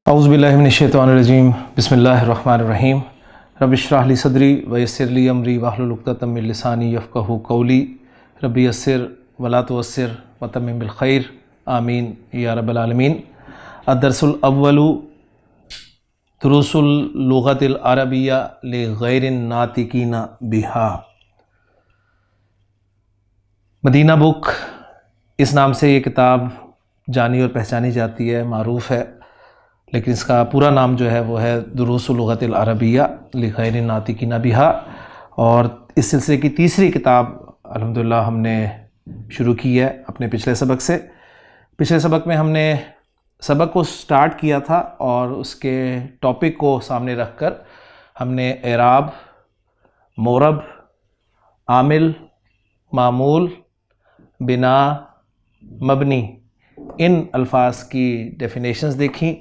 اعوذ باللہ من الشیطان الرجیم بسم اللہ الرحمن الرحیم رب اشرح لی صدری ویسر لی امری واحلل عقدۃ من لسانی یفقہوا قولی رب یسر ولا تعسر وتمم بالخیر آمین یا رب العالمین۔ الدرس الاول دروس اللغۃ العربیہ لغیر الناطقین بہا۔ مدینہ بک اس نام سے یہ کتاب جانی اور پہچانی جاتی ہے، معروف ہے، لیکن اس کا پورا نام جو ہے وہ ہے دروس اللغۃ العربیہ لغیر الناطقین بہا، اور اس سلسلے کی تیسری کتاب الحمدللہ ہم نے شروع کی ہے اپنے پچھلے سبق سے۔ پچھلے سبق میں ہم نے سبق کو سٹارٹ کیا تھا اور اس کے ٹاپک کو سامنے رکھ کر ہم نے اعراب، مورب، عامل، معمول، بنا، مبنی، ان الفاظ کی ڈیفینیشنز دیکھیں،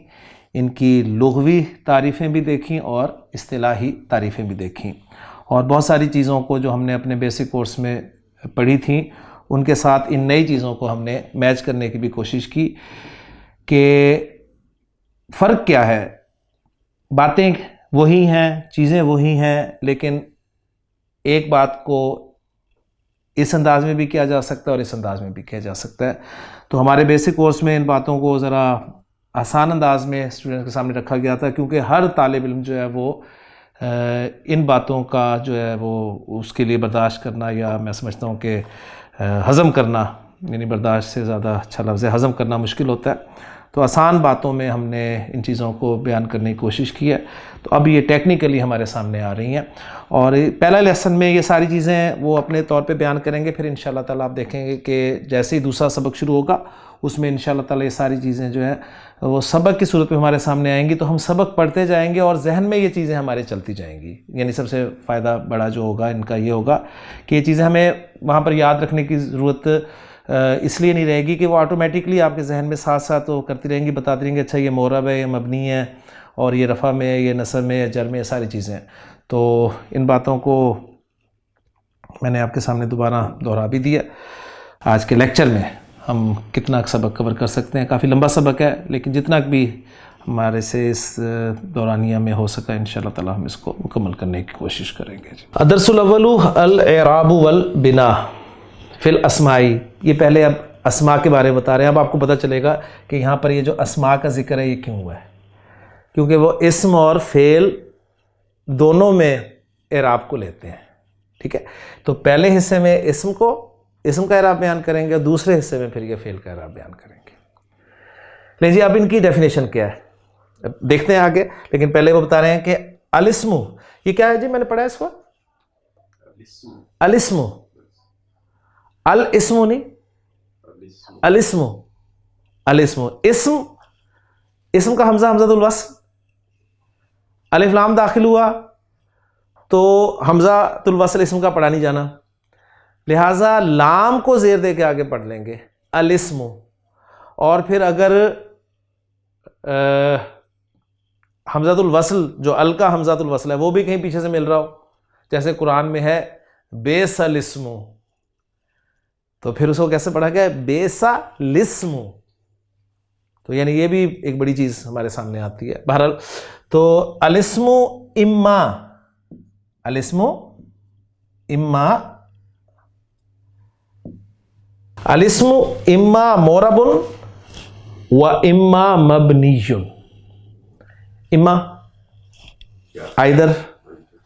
ان کی لغوی تعریفیں بھی دیکھیں اور اصطلاحی تعریفیں بھی دیکھیں، اور بہت ساری چیزوں کو جو ہم نے اپنے بیسک کورس میں پڑھی تھیں ان کے ساتھ ان نئی چیزوں کو ہم نے میچ کرنے کی بھی کوشش کی کہ فرق کیا ہے۔ باتیں وہی ہیں، چیزیں وہی ہیں، لیکن ایک بات کو اس انداز میں بھی کیا جا سکتا ہے اور اس انداز میں بھی کیا جا سکتا ہے۔ تو ہمارے بیسک کورس میں ان باتوں کو ذرا آسان انداز میں اسٹوڈنٹ کے سامنے رکھا گیا تھا، کیونکہ ہر طالب علم جو ہے وہ ان باتوں کا جو ہے وہ اس کے لیے برداشت کرنا، یا میں سمجھتا ہوں کہ ہضم کرنا، یعنی برداشت سے زیادہ اچھا لفظ ہے ہضم کرنا، مشکل ہوتا ہے۔ تو آسان باتوں میں ہم نے ان چیزوں کو بیان کرنے کی کوشش کی ہے، تو اب یہ ٹیکنیکلی ہمارے سامنے آ رہی ہیں، اور پہلا لیسن میں یہ ساری چیزیں وہ اپنے طور پہ بیان کریں گے، پھر انشاءاللہ تعالیٰ آپ دیکھیں گے کہ جیسے ہی دوسرا سبق شروع ہوگا اس میں انشاءاللہ تعالیٰ یہ ساری چیزیں جو ہیں وہ سبق کی صورت میں ہمارے سامنے آئیں گی، تو ہم سبق پڑھتے جائیں گے اور ذہن میں یہ چیزیں ہمارے چلتی جائیں گی۔ یعنی سب سے فائدہ بڑا جو ہوگا ان کا یہ ہوگا کہ یہ چیزیں ہمیں وہاں پر یاد رکھنے کی ضرورت اس لیے نہیں رہے گی کہ وہ آٹومیٹکلی آپ کے ذہن میں ساتھ ساتھ وہ کرتی رہیں گی، بتاتی رہیں گی اچھا یہ مورب ہے، یہ مبنی ہے، اور یہ رفع میں ہے، یہ نصب میں ہے، جر میں، یہ ساری چیزیں ہیں۔ تو ان باتوں کو میں نے آپ کے سامنے دوبارہ دہرا بھی دیا۔ آج کے لیکچر میں ہم کتنا سبق کور کر سکتے ہیں، کافی لمبا سبق ہے، لیکن جتنا بھی ہمارے سے اس دورانیہ میں ہو سکا انشاءاللہ تعالی ہم اس کو مکمل کرنے کی کوشش کریں گے۔ الدرس الاول الاعراب والبناء فی الاسماء۔ یہ پہلے اب اسماء کے بارے میں بتا رہے ہیں، اب آپ کو پتہ چلے گا کہ یہاں پر یہ جو اسماء کا ذکر ہے یہ کیوں ہوا ہے، کیونکہ وہ اسم اور فعل دونوں میں اعراب کو لیتے ہیں، ٹھیک ہے۔ تو پہلے حصے میں اسم کا اعراب بیان کریں گے، دوسرے حصے میں پھر یہ فعل کا اعراب بیان کریں گے۔ لیں جی، اب ان کی ڈیفینیشن کیا ہے دیکھتے ہیں آگے، لیکن پہلے وہ بتا رہے ہیں کہ الاسم، یہ کیا ہے جی؟ میں نے پڑھا ہے اس کو الاسم، الاسم نہیں، الاسم، الاسم، اسم کا حمزۃ الوصل، الف لام داخل ہوا تو حمزۃ الوصل اسم کا پڑھا نہیں جانا، لہٰذا لام کو زیر دے کے آگے پڑھ لیں گے الاسم، اور پھر اگر حمزۃ الوصل جو ال کا حمزۃ الوصل ہے وہ بھی کہیں پیچھے سے مل رہا ہو، جیسے قرآن میں ہے بیس الاسم، تو پھر اس کو کیسے پڑھا گیا ہے؟ بیسا لسم۔ تو یعنی یہ بھی ایک بڑی چیز ہمارے سامنے آتی ہے۔ بہرحال تو الاسم اما، الاسم اما، الاسم اما مورب و اما مبنی، اما ایدر،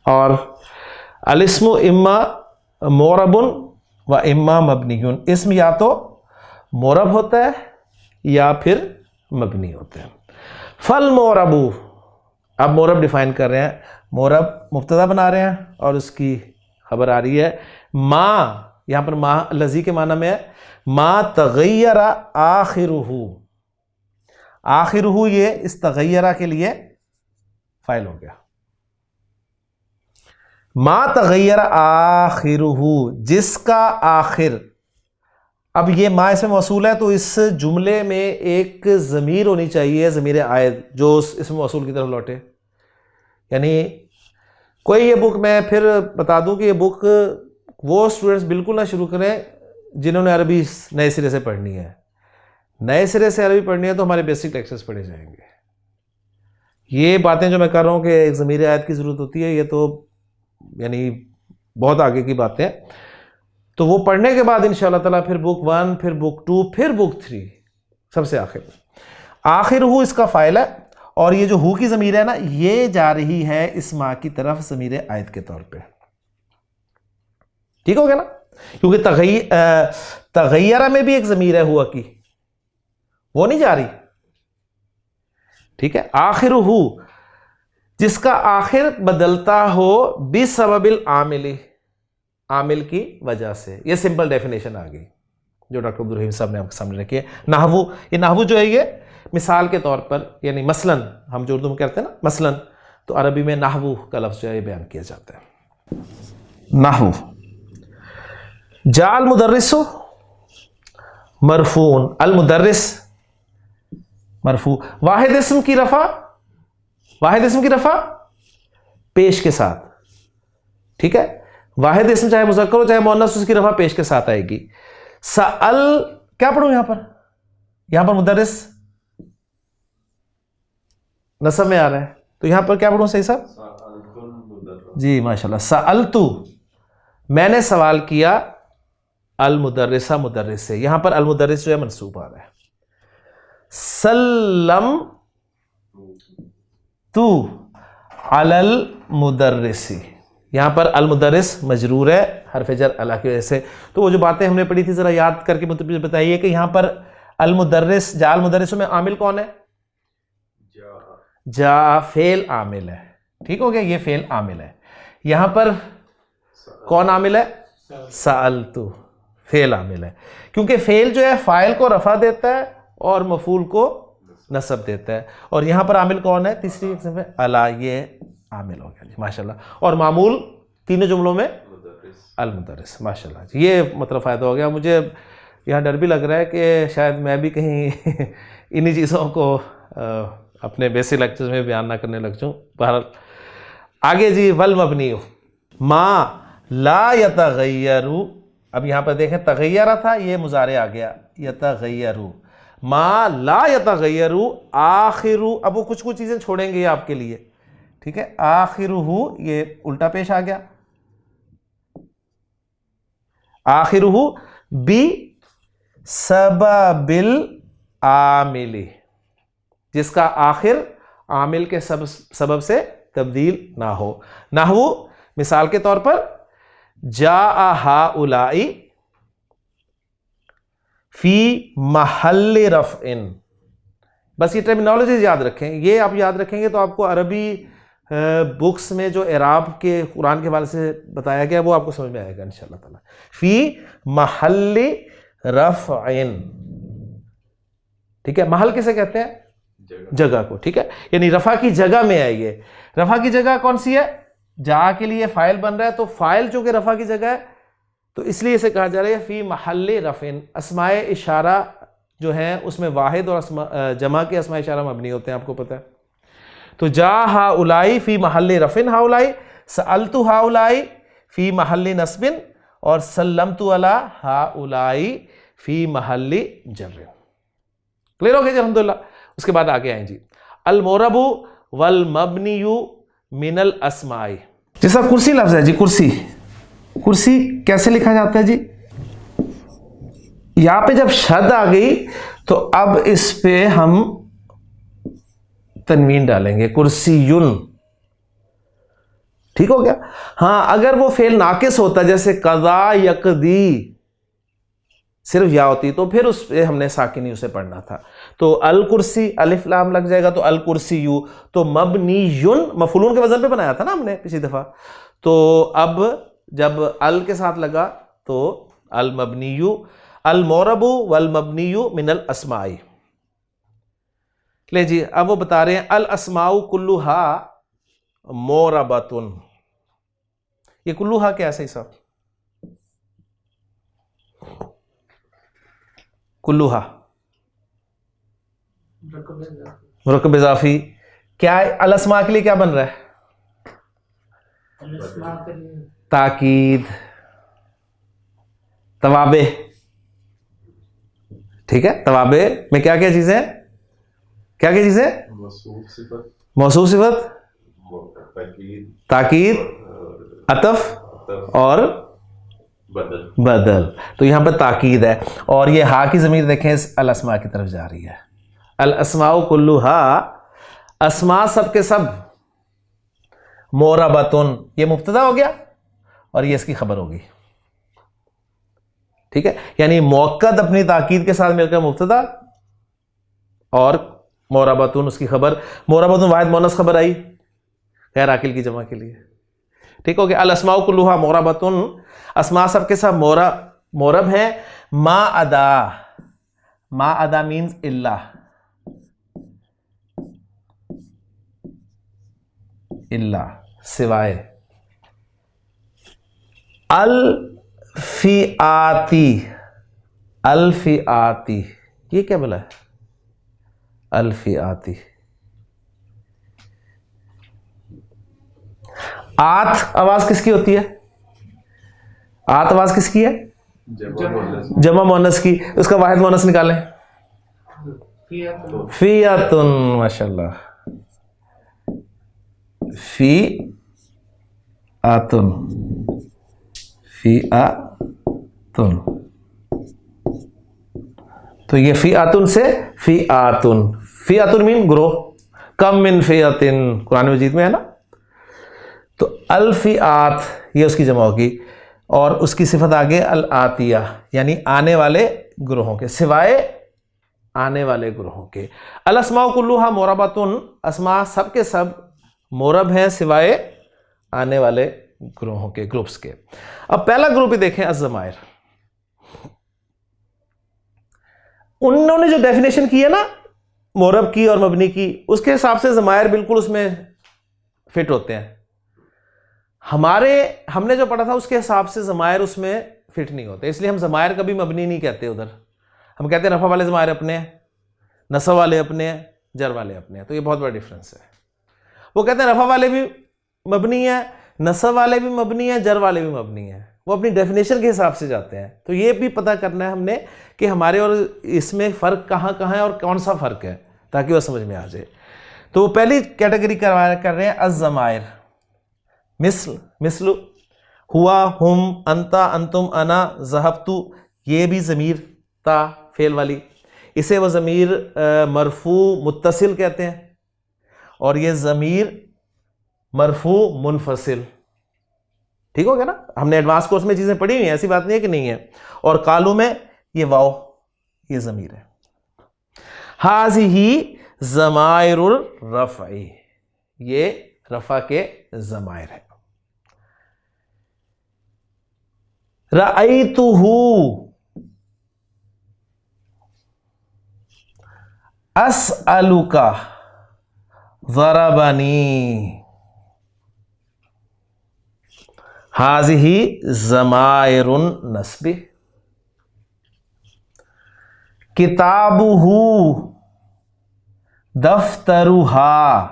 اور الاسم اما مورب و اما مبنی، اسم یا تو مورب ہوتا ہے یا پھر مبنی ہوتا ہے۔ فالمورب، اب مورب ڈیفائن کر رہے ہیں، مورب مبتدا بنا رہے ہیں اور اس کی خبر آ رہی ہے ما، یہاں پر ما لذی کے معنی میں ہے ما تغیر آخرہ، آخرہ یہ اس تغیرہ کے لیے فاعل ہو گیا، ما تغیر آخرہ، جس کا آخر، اب یہ ما اس میں موصول ہے تو اس جملے میں ایک ضمیر ہونی چاہیے، ضمیر عائد جو اس موصول کی طرف لوٹے، یعنی کوئی یہ بک، میں پھر بتا دوں کہ یہ بک وہ اسٹوڈنٹس بالکل نہ شروع کریں جنہوں نے عربی نئے سرے سے پڑھنی ہے. نئے سرے سے عربی پڑھنی ہے تو ہمارے بیسک لیکچرز پڑھے جائیں گے. یہ باتیں جو میں کر رہا ہوں کہ ایک ضمیر آیت کی ضرورت ہوتی ہے، یہ تو یعنی بہت آگے کی باتیں ہیں. تو وہ پڑھنے کے بعد انشاءاللہ تعالیٰ پھر بک 1، پھر بک 2، پھر بک 3، سب سے آخر ہو اس کا فائل ہے. اور یہ جو ہو کی ضمیر ہے نا، یہ جا رہی ہے اس ماں کی طرف ضمیر آیت کے طور پہ. ٹھیک ہو گیا نا؟ کیونکہ تغیرہ میں بھی ایک ضمیر ہے ہوا کی، وہ نہیں جا رہی. ٹھیک ہے. آخر ہو جس کا آخر بدلتا ہو بسبب العامل، عامل کی وجہ سے. یہ سمپل ڈیفینیشن آ گئی جو ڈاکٹر عبدالرحیم صاحب نے آپ کے سامنے رکھی ہے. نحو، یہ نحو جو ہے یہ مثال کے طور پر، یعنی مثلاً ہم جو اردو میں کہتے ہیں نا مثلاً، تو عربی میں نحو کا لفظ جو ہے یہ بیان کیا جاتا ہے. نحو جاء المدرس مرفوع، المدرس مرفوع. واحد اسم کی رفع، واحد اسم کی رفع پیش کے ساتھ. ٹھیک ہے. واحد اسم چاہے مذکر ہو چاہے مؤنث، اس کی رفع پیش کے ساتھ آئے گی. سأل، کیا پڑھوں یہاں پر؟ یہاں پر مدرس نصب میں آ رہا ہے، تو یہاں پر کیا پڑھوں صحیح صاحب؟ جی ماشاءاللہ. سألتو، میں نے سوال کیا، المدرسہ، مدرس سے. یہاں پر المدرس جو ہے منصوب آ رہا ہے. سلم تو علی المدرسی، یہاں پر المدرس مجرور ہے حرف جر الا کی وجہ سے. تو وہ جو باتیں ہم نے پڑھی تھی ذرا یاد کر کے مجھے بتائیے کہ یہاں پر المدرس، جاء المدرس میں عامل کون ہے؟ جاء فعل عامل ہے. ٹھیک ہو گیا، یہ فعل عامل ہے. یہاں پر کون عامل ہے؟ سألتو فعل عامل ہے. کیونکہ فعل جو ہے فاعل کو رفع دیتا ہے اور مفعول کو نصب دیتا ہے. اور یہاں پر عامل کون ہے؟ تیسری قسم ہے الا، یہ عامل ہو گیا جی ماشاءاللہ. اور معمول تینوں جملوں میں المدرس. ماشاءاللہ جی، یہ مطلب فائدہ ہو گیا. مجھے یہاں ڈر بھی لگ رہا ہے کہ شاید میں بھی کہیں انہی چیزوں کو اپنے بیسک لیکچرز میں بیان نہ کرنے لگ جاؤں. بہرحال آگے جی، والمبنی ما لا یتغیر. اب یہاں پر دیکھیں تغیرہ تھا، یہ مضارع آ گیا یتغیر. ما لا یتغیر آخر، اب وہ کچھ چیزیں چھوڑیں گے آپ کے لیے. ٹھیک ہے. آخر یہ الٹا پیش آ گیا. آخر بی سبب العامل، جس کا آخر عامل کے سبب سے تبدیل نہ ہو. نحو مثال کے طور پر جاء ہؤلاء فی محل رفع. بس یہ ٹرمینالوجیز یاد رکھیں، یہ آپ یاد رکھیں گے تو آپ کو عربی بکس میں جو اعراب کے قرآن کے حوالے سے بتایا گیا وہ آپ کو سمجھ میں آئے گا انشاءاللہ تعالی. فی محل رفع. ٹھیک ہے. محل کسے کہتے ہیں؟ جگہ کو. ٹھیک ہے. یعنی رفع کی جگہ میں ہے. یہ رفع کی جگہ کون سی ہے؟ جا کے لیے فاعل بن رہا ہے، تو فاعل چونکہ رفع کی جگہ ہے تو اس لیے اسے کہا جا رہا ہے فی محل رفع. اسماء اشارہ جو ہیں اس میں واحد اور جمع کے اسماء اشارہ مبنی ہوتے ہیں، آپ کو پتہ ہے. تو جا ہؤلاء فی محل رفع ہؤلاء، سألت ہؤلاء فی محل نصب، اور سلمت علی ہؤلاء فی محل جر. کلیئر ہو گیا جی الحمدللہ. اس کے بعد آگے آئیں جی، المورب والمبنی من الاسماء. جیسا کرسی لفظ ہے جی، کرسی، کرسی کیسے لکھا جاتا ہے جی؟ یہاں پہ جب شد آ گئی تو اب اس پہ ہم تنوین ڈالیں گے، کرسیٌ. ٹھیک ہو گیا. ہاں اگر وہ فعل ناقص ہوتا جیسے قضا یقضی، صرف یا ہوتی تو پھر اس پہ ہم نے ساکنی اسے پڑھنا تھا. تو الکرسی الف لام لگ جائے گا تو الکرسی یو. تو مبنیٌ مفعولون کے وزن پہ بنایا تھا نا ہم نے پچھلی دفعہ. تو اب جب ال کے ساتھ لگا تو المبنی. المورب والمبنی من الاسماء. لے جی اب وہ بتا رہے ہیں الاسماء کلھا موربۃ. یہ کلھا کیا ہے صحیح صاحب؟ کلھا مرکب اضافی. کیا ہے الاسماء کے لیے کیا بن رہا ہے؟ تاکید، توابع. ٹھیک ہے. توابع میں کیا کیا چیزیں ہیں؟ کیا چیز ہے؟ موصوف صفت، تاکید، عطف اور بدل. تو یہاں پہ تاکید ہے، اور یہ ہا کی ضمیر دیکھیں اس الاسماء کی طرف جا رہی ہے. الاسماء کلھا، اسماء سب کے سب، موربتن یہ مبتدا ہو گیا اور یہ اس کی خبر ہوگی. ٹھیک ہے، یعنی موقد اپنی تاکید کے ساتھ مل کر مبتدا اور موربتن اس کی خبر. موربتن واحد مؤنث خبر آئی غیر عاقل کی جمع کے لیے. ٹھیک ہو گیا. الاسماء کلھا موربتن، اسماء سب کے سب مورب ہیں. ما ادا، ما ادا مینز الا، الا سوائے. الفئاتی، الفئاتی یہ کیا بلا ہے؟ الفئاتی. آت آواز کس کی ہوتی ہے؟ آت آواز کس کی ہے؟ جمع مؤنث کی. اس کا واحد مؤنث نکالیں. فیاتن، ماشاء اللہ، فی آتن، فی آتن. تو یہ فی آتن سے فی آتن. فی آتن مین گروہ، کم من فی آتن قرآن مجید میں ہے نا. تو الفیات یہ اس کی جمع ہوگی، اور اس کی صفت آگے الآتیہ یعنی آنے والے گروہوں کے، سوائے آنے والے گروہوں کے. الاسماء کلھا موربتن، اسماء سب کے سب مورب ہیں سوائے آنے والے گروہوں کے، گروپس کے. اب پہلا گروپ ہی دیکھیں، الضمائر. انہوں نے جو ڈیفینیشن کی ہے نا مورب کی اور مبنی کی، اس کے حساب سے ضمائر بالکل اس میں فٹ ہوتے ہیں. ہم نے جو پڑھا تھا اس کے حساب سے ضمائر اس میں فٹ نہیں ہوتے، اس لیے ہم ضمائر کبھی مبنی نہیں کہتے. ادھر ہم کہتے ہیں رفع والے ضمائر اپنے ہیں، نصب والے اپنے ہیں، جر والے اپنے ہیں. تو یہ بہت بڑا ڈفرنس ہے. وہ کہتے ہیں رفع والے بھی مبنی ہیں، نصب والے بھی مبنی ہیں، جر والے بھی مبنی ہیں. وہ اپنی ڈیفینیشن کے حساب سے جاتے ہیں. تو یہ بھی پتہ کرنا ہے ہم نے کہ ہمارے اور اس میں فرق کہاں کہاں ہے اور کون سا فرق ہے، تاکہ وہ سمجھ میں آ جائے. تو وہ پہلی کیٹیگری کر رہے ہیں الضمائر. مثل ہوا، ہم، انتا، انتم، انا، ذہبتو، یہ بھی ضمیر تا فعل والی. اسے وہ ضمیر مرفوع متصل کہتے ہیں، اور یہ ضمیر مرفوع منفصل. ٹھیک ہو گیا نا. ہم نے ایڈوانس کورس میں چیزیں پڑھی ہوئی ہیں، ایسی بات نہیں ہے کہ نہیں ہے. اور قالو میں یہ واو یہ ضمیر ہے. ہذہ ضمائر الرفع، یہ رفع کے ضمائر ہیں. رأیتہ، اسألک، ضربنی. ہذہ ضمائر النصب. کتابہ، دفترھا،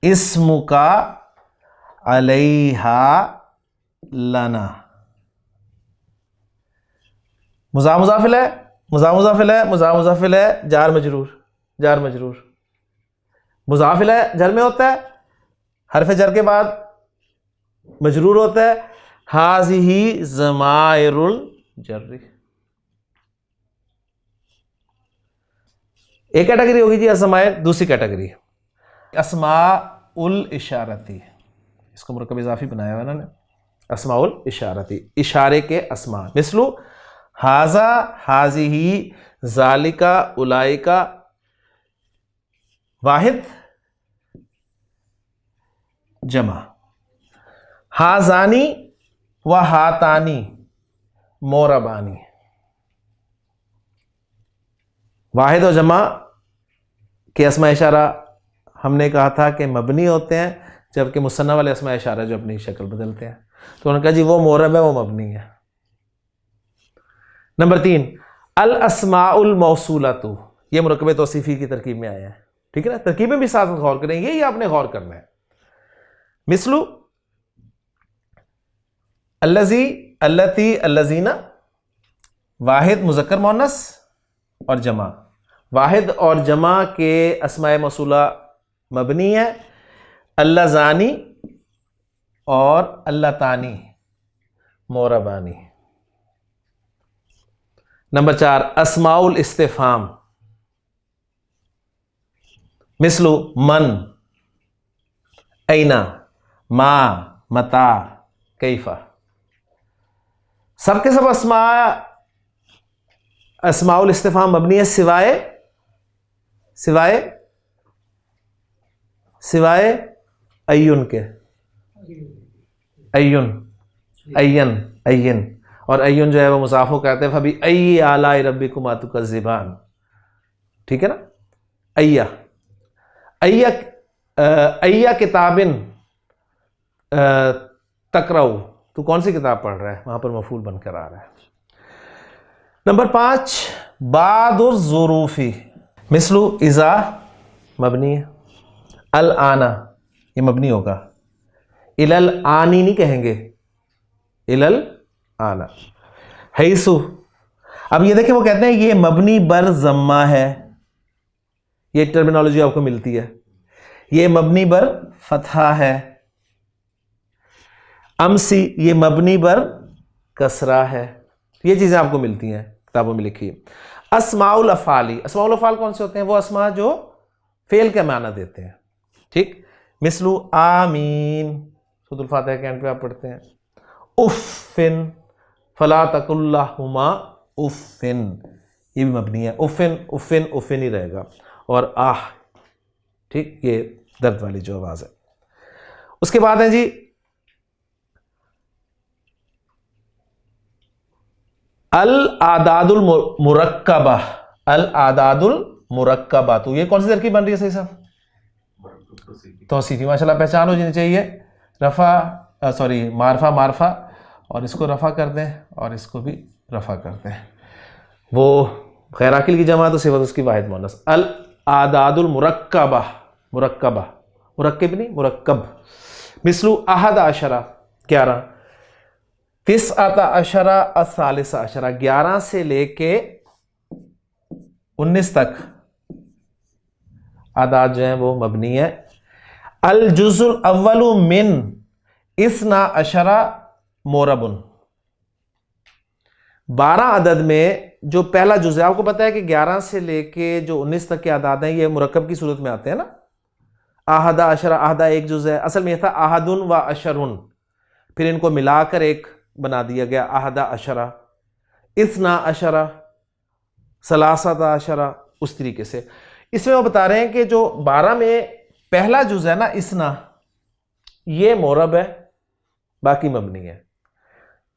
اسمک، علیہا، لنا. مضاف مضاف الیہ، مضاف مضاف الیہ، مضاف مضاف الیہ، جار مجرور، جار مجرور. مضاف الیہ جر میں ہوتا ہے، حرف جر کے بعد مجرور ہوتا ہے. ہذہ ضمائر الجر. ایک کیٹیگری ہوگی جی الضمائر. دوسری کیٹیگری اسماء الاشارتی، اس کو مرکب اضافی بنایا ہوا انہوں نے. اسماء الاشارتی، اشارے کے اسماء. مثل ھذا، ھذہ، ذالک، اولئک. واحد، جمع. ھذانی و ھاتانی موربانی. واحد و جمع کے اسماء اشارہ ہم نے کہا تھا کہ مبنی ہوتے ہیں، جبکہ مثنیٰ والے اسماء اشارہ جو اپنی شکل بدلتے ہیں. تو انہوں نے کہا جی وہ مورب ہے، وہ مبنی ہے. نمبر 3 الاسماء الموصولۃ، یہ مرکب توصیفی کی ترکیب میں آیا ہے. ٹھیک ہے نا. ترکیب میں بھی ساتھ غور کریں، یہی آپ نے غور کرنا ہے. مثل الذی، اللتی، الذین. واحد مذکر مؤنث اور جمع. واحد اور جمع کے اسماء موصولہ مبنی ہے، اللہ زانی اور اللہ تانی موربانی۔ نمبر 4 اسماء الاستفہام مثل من، اینا، ما، متا، کیفا، سب کے سب اسماء الاستفہام مبنی ہے سوائے ایون کے، این اور ایون جو ہے وہ مضاف کو کہتے ہیں، فبأي آلاء ربكما تكذبان، ٹھیک ہے نا۔ ایا کتاب تقرأ، تو کون سی کتاب پڑھ رہا ہے، وہاں پر مفعول بن کر آ رہا ہے۔ نمبر 5 بعض الظروف مثل اذا مبنی ہے، الآن یہ مبنی ہوگا، الالآنی نہیں کہیں گے، الالآن، حیث، اب یہ دیکھیں وہ کہتے ہیں یہ مبنی بر ضمہ ہے، یہ ٹرمینالوجی آپ کو ملتی ہے، یہ مبنی بر فتحہ ہے، امسی یہ مبنی بر کسرہ ہے، یہ چیزیں آپ کو ملتی ہیں کتابوں میں لکھی۔ اسماء الافعال، اسماء الافعال کون سے ہوتے ہیں؟ وہ اسماء جو فعل کے معنی دیتے ہیں، ٹھیک، مثل آمین، سورۃ الفاتحہ کے اینڈ پہ آپ پڑھتے ہیں، افن، فلا تقل لہما افن، یہ بھی مبنی ہے، افن ہی رہے گا، اور آہ، ٹھیک، یہ درد والی جو آواز ہے۔ اس کے بعد ہے جی الاعداد المرکبہ، الاعداد المرکبہ، تو یہ کون سی ترکیب بن رہی ہے صحیح صاحب؟ توصیفی، ماشاءاللہ پہچان ہو جانی چاہیے، معرفہ، اور اس کو رفع کر دیں اور اس کو بھی رفع کر دیں، وہ غیر عاقل کی جمع تو صفت اس کی واحد مؤنث، الاعداد المرکبہ، مرکب نہیں، مرکب، مثل 11 11، 19 13 11 سے لے کے 19 تک اعداد جو ہیں وہ مبنی ہے۔ الجزء الاول من 12 مورب، 12 عدد میں جو پہلا جزء ہے، آپ کو پتا ہے کہ 11 سے لے کے جو 19 تک کے اعداد ہیں یہ مرکب کی صورت میں آتے ہیں نا، 11 احدہ ایک جزء ہے، اصل میں یہ تھا احدن و اشرن، پھر ان کو ملا کر ایک بنا دیا گیا 11 12 13 اس طریقے سے۔ اس میں وہ بتا رہے ہیں کہ جو 12 میں پہلا جزء ہے نا اسنا، یہ مورب ہے، باقی مبنی ہے۔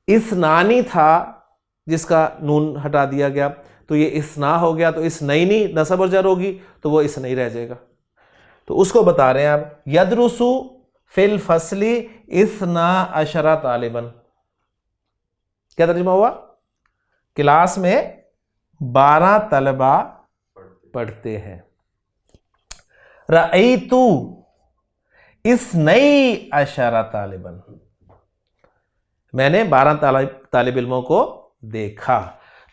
اسنانی تھا جس کا نون ہٹا دیا گیا تو یہ اسنا ہو گیا، تو اسنینی نصب اور جر ہوگی تو وہ اسنئی رہ جائے گا، تو اس کو بتا رہے ہیں آپ یدرسو فی الفصل 12 طالبا، کیا ترجمہ ہوا؟ کلاس میں 12 طلبہ پڑھتے ہیں۔ رأیتو 12 طالبا، میں نے 12 طالب علموں کو دیکھا۔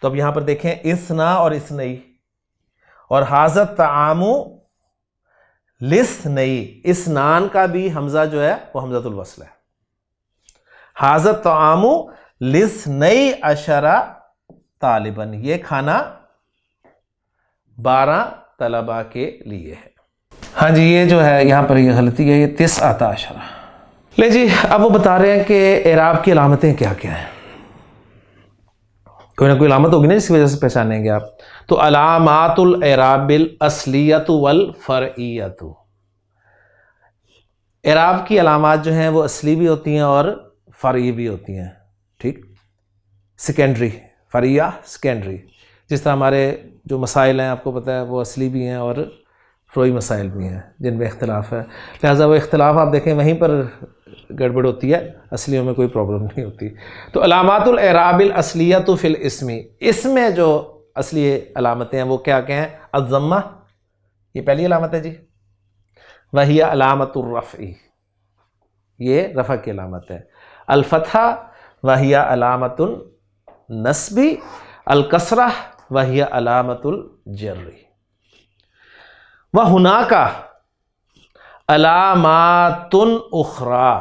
تو اب یہاں پر دیکھیں اسنا اور اسنئی، اور حاضر طعام لسنئی، اسنان کا بھی حمزہ جو ہے وہ حمزۃ الوصل ہے، حاضر طعام لسنئی 12 طالباً، یہ کھانا 12 طلباء کے لیے ہے۔ ہاں جی، یہ جو ہے یہاں پر یہ غلطی ہے، یہ 19 لے جی۔ اب وہ بتا رہے ہیں کہ اعراب کی علامتیں کیا کیا ہیں، کوئی نہ کوئی علامت ہوگی نا جس کی وجہ سے پہچانیں گے آپ۔ تو علامات الاعراب الاصلیۃ والفرعیۃ، اعراب کی علامات جو ہیں وہ اصلی بھی ہوتی ہیں اور فرعی بھی ہوتی ہیں، ٹھیک، سیکنڈری، فرعیہ سیکنڈری، جس طرح ہمارے جو مسائل ہیں آپ کو پتہ ہے وہ اصلی بھی ہیں اور فروعی مسائل بھی ہیں جن میں اختلاف ہے، لہٰذا وہ اختلاف آپ دیکھیں وہیں پر گڑبڑ ہوتی ہے، اصلیوں میں کوئی پرابلم نہیں ہوتی۔ تو علامات الاعراب الاصلیۃ فی الاسم، اس میں جو اصلی علامتیں ہیں وہ کیا کیا ہیں؟ الضمہ، یہ پہلی علامت ہے جی، وہی علامت الرفع، یہ رفع کی علامت ہے، الفتحہ وہی علامت النصب، الکسرہ وہی علامت الجر، وَهُنَاكَ عَلَامَاتٌ أُخْرَى,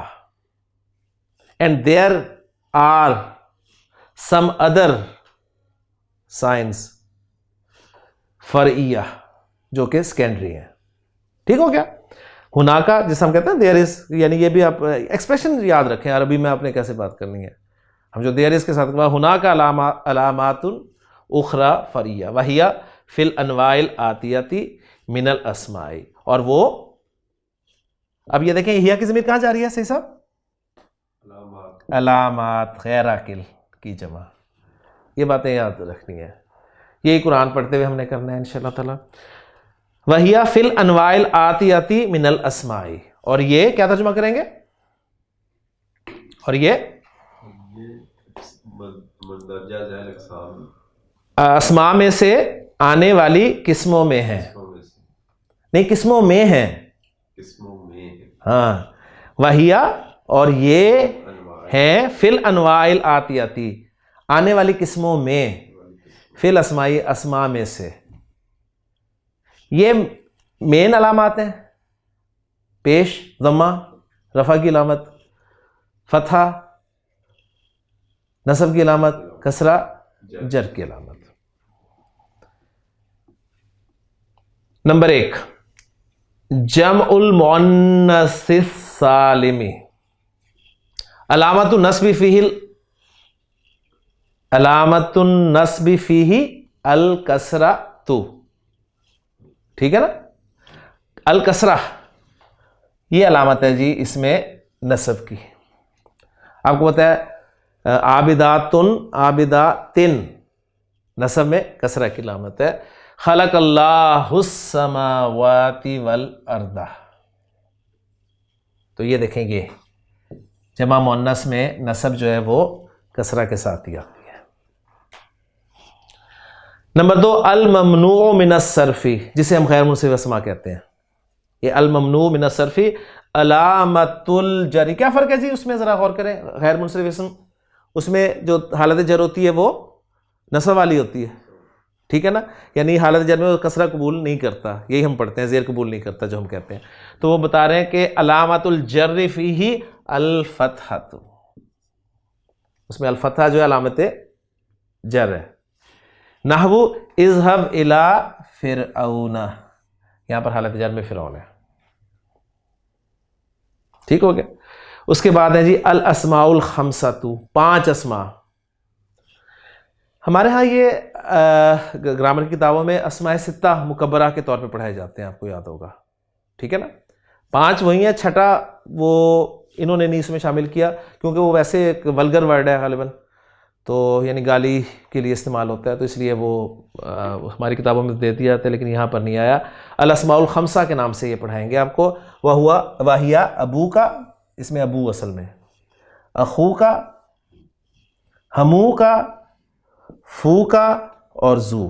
and there are some other signs فرعیہ جو کہ سیکنڈری ہیں. ٹھیک ہو گیا؟ ہناکا جسے ہم کہتے ہیں دیر از، یعنی یہ بھی آپ ایکسپریشن یاد رکھیں عربی میں آپ نے کیسے بات کرنی ہے. ہم جو دیر از کے ساتھ ہناکا علامات اخرى فرعیہ وہی فی الانواع الآتیۃ من الاسماء، اور وہ اب یہ دیکھیں ہیا کی ضمیر کہاں جا رہی ہے صحیح صاحب؟ علامات، غیر عاقل کی جمع. یہ باتیں یاد رکھنی ہے، یہی قرآن پڑھتے ہوئے ہم نے کرنا ہے انشاءاللہ تعالیٰ. وَهِيَ فِي الْأَنْوَاعِ الْآتِيَةِ مِنَ الْأَسْمَاءِ، اور یہ کیا ترجمہ کریں گے؟ اور یہ مندرجہ ذیل اقسام، اسماء میں سے آنے والی قسموں میں ہیں، نہیں قسموں میں ہیں، ہاں. وَهِيَ، اور یہ ہیں فِي الْأَنْوَاعِ الْآتِيَةِ، آنے والی قسموں میں، فی الاسماء، اسماء میں سے. یہ مین علامات ہیں، پیش ضمہ، رفع کی علامت، فتحہ، نصب کی علامت، کسرہ، جر کی علامت. نمبر 1 جمع المؤنث السالم، علامت النصب فیہ الکسرۃ. ٹھیک ہے نا؟ الکسرہ یہ علامت ہے جی اس میں نصب کی. آپ کو پتہ ہے عابداتن نصب میں کسرہ کی علامت ہے. خلق اللہ السماوات والارض، تو یہ دیکھیں گے جمع مؤنث میں نصب جو ہے وہ کسرہ کے ساتھ ہی آتی ہے. نمبر 2 الممنوع من الصرف، جسے ہم غیر منصرف اسماء کہتے ہیں. یہ الممنوع من الصرف علامت الجر، کیا فرق ہے جی اس میں ذرا غور کریں. غیر منصرف اسم اس میں جو حالت جر ہوتی ہے وہ نصب والی ہوتی ہے، ٹھیک ہے نا، یعنی حالت جر میں وہ کسرہ قبول نہیں کرتا، یہی ہم پڑھتے ہیں، زیر قبول نہیں کرتا جو ہم کہتے ہیں. تو وہ بتا رہے ہیں کہ علامت الجر فیہ الفتحۃ، اس میں الفتحہ جو ہے علامت جر ہے. نحو اذهب الى فرعون، یہاں پر حالت جر میں فرعون ہے. ٹھیک ہو گیا؟ اس کے بعد ہے جی الاسماء الخمسۃ، 5 اسماء. ہمارے ہاں یہ گرامر کی کتابوں میں اسماء ستہ مکبرہ کے طور پہ پڑھائے جاتے ہیں، آپ کو یاد ہوگا. ٹھیک ہے نا؟ 5 وہی ہیں، چھٹا وہ انہوں نے نہیں اس میں شامل کیا کیونکہ وہ ویسے ایک ولگر ورڈ ہے غالباً، تو یعنی گالی کے لیے استعمال ہوتا ہے، تو اس لیے وہ ہماری کتابوں میں دے دیا جاتا ہے لیکن یہاں پر نہیں آیا. الاسماء الخمسہ کے نام سے یہ پڑھائیں گے آپ کو. وَهِيَ ابو کا، اس میں ابو اصل میں، اخو کا، ہمو کا، فو کا اور زو.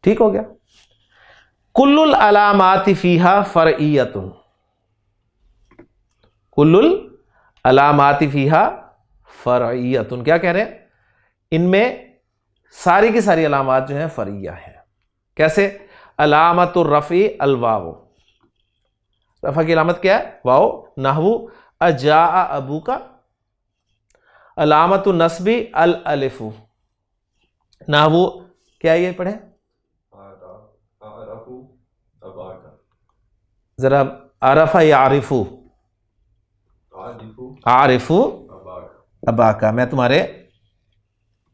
ٹھیک ہو گیا؟ کل العلامات فیہا فرعیۃ، کل العلامات فیہا فرعیۃ، کیا کہہ رہے ہیں؟ ان میں ساری کی ساری علامات جو ہیں فرعیہ ہیں. کیسے؟ علامت الرفع الواو، رفع کی علامت کیا ہے؟ واو. نحو اجاء ابو کا. علامت النصب الالف، نحو کیا یہ پڑھیں ذرا، عرف یعرف، عارف اباکا، میں تمہارے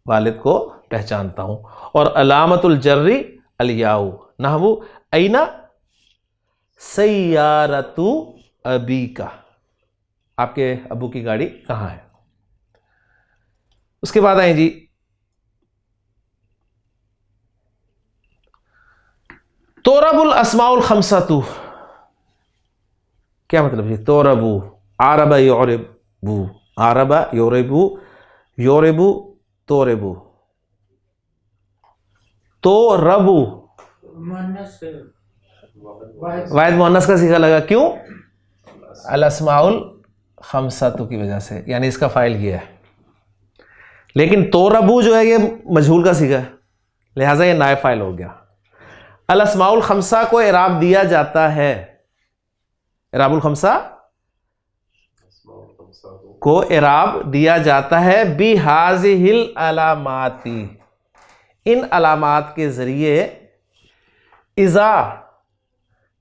والد کو پہچانتا ہوں. اور علامت الجر الیاء، نحو این سیارۃ ابیکا، آپ کے ابو کی گاڑی کہاں ہے. اس کے بعد آئیں جی تورب الاسماء الخمسۃ، کیا مطلب ہے؟ توربو، عرب یعربو، عرب یعربو، یعربو توربو. توربو واحد مؤنث کا صیغہ لگا، کیوں؟ الاسماء الخمسۃ کی وجہ سے، یعنی اس کا فاعل یہ ہے. لیکن توربو جو ہے یہ مجہول کا صیغہ ہے، لہٰذا یہ نائب فاعل ہو گیا. الاسماء الخمسہ کو اعراب دیا جاتا ہے، اعراب الخمسہ کو اعراب دیا جاتا ہے بِهَذِهِ العلامات، ان علامات کے ذریعے، اذا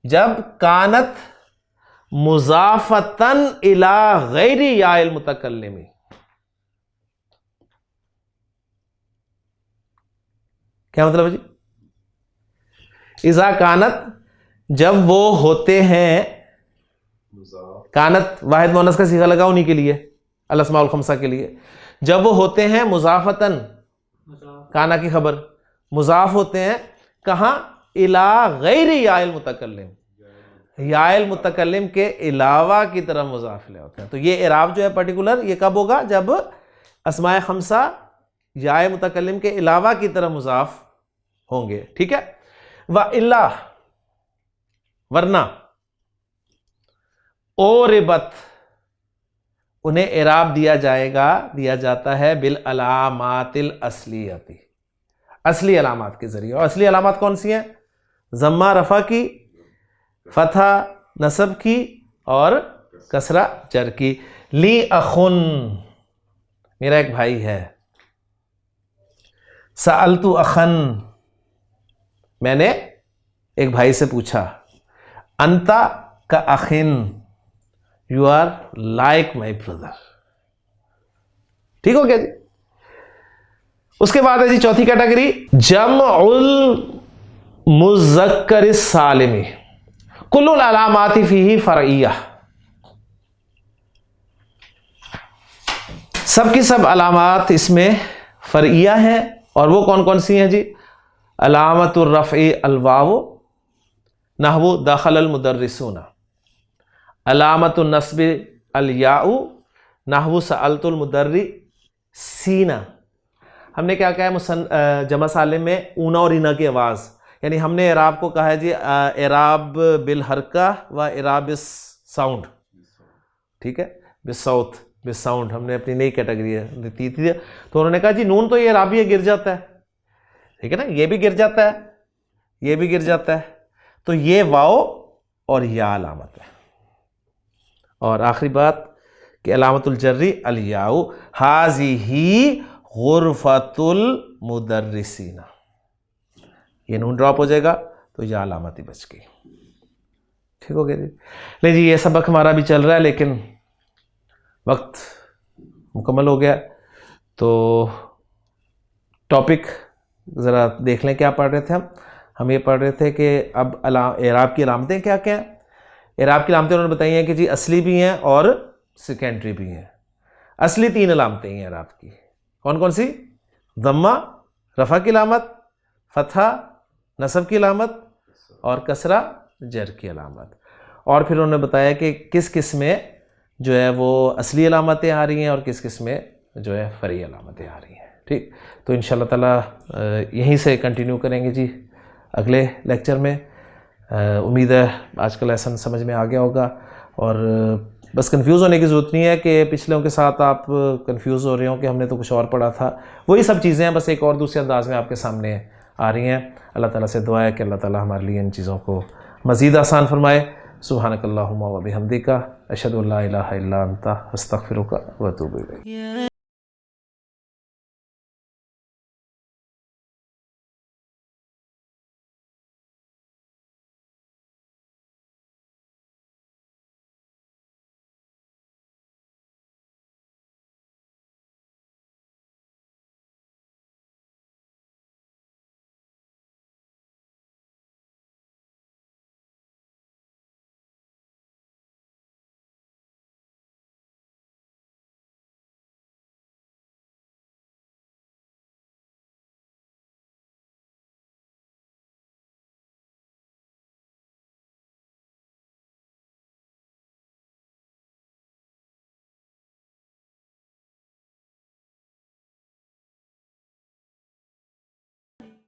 جب کانت مضافتن الی غیر یا المتکلم، کیا مطلب ہے جی؟ اذا کانت جب وہ ہوتے ہیں، کانت واحد مؤنث کا صیغہ لگا انہی کے لیے، الاسماء الخمسہ کے لیے، جب وہ ہوتے ہیں مضافتن، کانا کی خبر، مضاف ہوتے ہیں کہاں؟ الی غیر یا المتکلم، یا المتکلم کے علاوہ کی طرف مضاف لے ہوتے ہیں. تو یہ اعراب جو ہے پرٹیکولر یہ کب ہوگا؟ جب اسماء خمسہ یا متکلم کے علاوہ کی طرف مضاف ہوں گے. ٹھیک ہے. وَإِلَّا ورنہ اوربت انہیں اعراب دیا جائے گا، دیا جاتا ہے بالعلامات الاصلیۃ، اصلی علامات کے ذریعے. اور اصلی علامات کون سی ہیں؟ ضمہ رفع کی، فتح نصب کی، اور کسرہ جر کی. لی اخن میرا ایک بھائی ہے، سألت اخن میں نے ایک بھائی سے پوچھا، انتا کا اخن you are like my brother. ٹھیک ہو گیا جی. اس کے بعد ہے جی چوتھی کیٹیگری، جمع المذکر السالم کل العلامات فیہ فرعیہ، سب کی سب علامات اس میں فرعیہ ہیں. اور وہ کون کون سی ہیں جی؟ علامت الرفع الواو نحو دخل المدرسون، علامت النصب الیاء نحو سألت المدرسین. ہم نے کیا کہا ہے جمع سالم میں اونا اور اینا کی آواز، یعنی ہم نے اعراب کو کہا ہے جی اعراب بالحرکہ و اعراب بالساؤنڈ. ٹھیک ہے، بالصوت، بالساؤنڈ ہم نے اپنی نئی کیٹیگری دی تھی. تو انہوں نے کہا جی نون تو یہ اعرابی ہے، گر جاتا ہے. ٹھیک ہے نا، یہ بھی گر جاتا ہے، یہ بھی گر جاتا ہے. تو یہ واو اور یا علامت ہے. اور آخری بات کہ علامت الجری الیاء ھذہ غرفۃ المدرسین، یہ نون ڈراپ ہو جائے گا تو یا علامت ہی بچ گئی. ٹھیک ہو گیا جی. نہیں جی یہ سبق ہمارا بھی چل رہا ہے لیکن وقت مکمل ہو گیا. تو ٹاپک ذرا دیکھ لیں کیا پڑھ رہے تھے ہم یہ پڑھ رہے تھے کہ اب اعراب کی علامتیں کیا کیا ہیں. اعراب کی علامتیں انہوں نے بتائی ہیں کہ جی اصلی بھی ہیں اور سیکنڈری بھی ہیں. اصلی 3 علامتیں ہیں اعراب کی، کون کون سی؟ ضمہ رفع کی علامت، فتحہ نصب کی علامت، اور کسرہ جر کی علامت. اور پھر انہوں نے بتایا کہ کس کس میں جو ہے وہ اصلی علامتیں آ رہی ہیں اور کس کس میں جو ہے فرعی علامتیں آ رہی ہیں. ٹھیک، تو انشاءاللہ تعالیٰ یہیں سے کنٹینیو کریں گے جی اگلے لیکچر میں. امید ہے آج کا لیسن سمجھ میں آ گیا ہوگا. اور بس کنفیوز ہونے کی ضرورت نہیں ہے کہ پچھلوں کے ساتھ آپ کنفیوز ہو رہے ہوں کہ ہم نے تو کچھ اور پڑھا تھا. وہی سب چیزیں ہیں، بس ایک اور دوسرے انداز میں آپ کے سامنے آ رہی ہیں. اللہ تعالیٰ سے دعا ہے کہ اللہ تعالیٰ ہمارے لیے ان چیزوں کو مزید آسان فرمائے. سبحانک اللہم و بحمدک، اشہد ان لا الہ الا انت، استغفرک و اتوب الیک.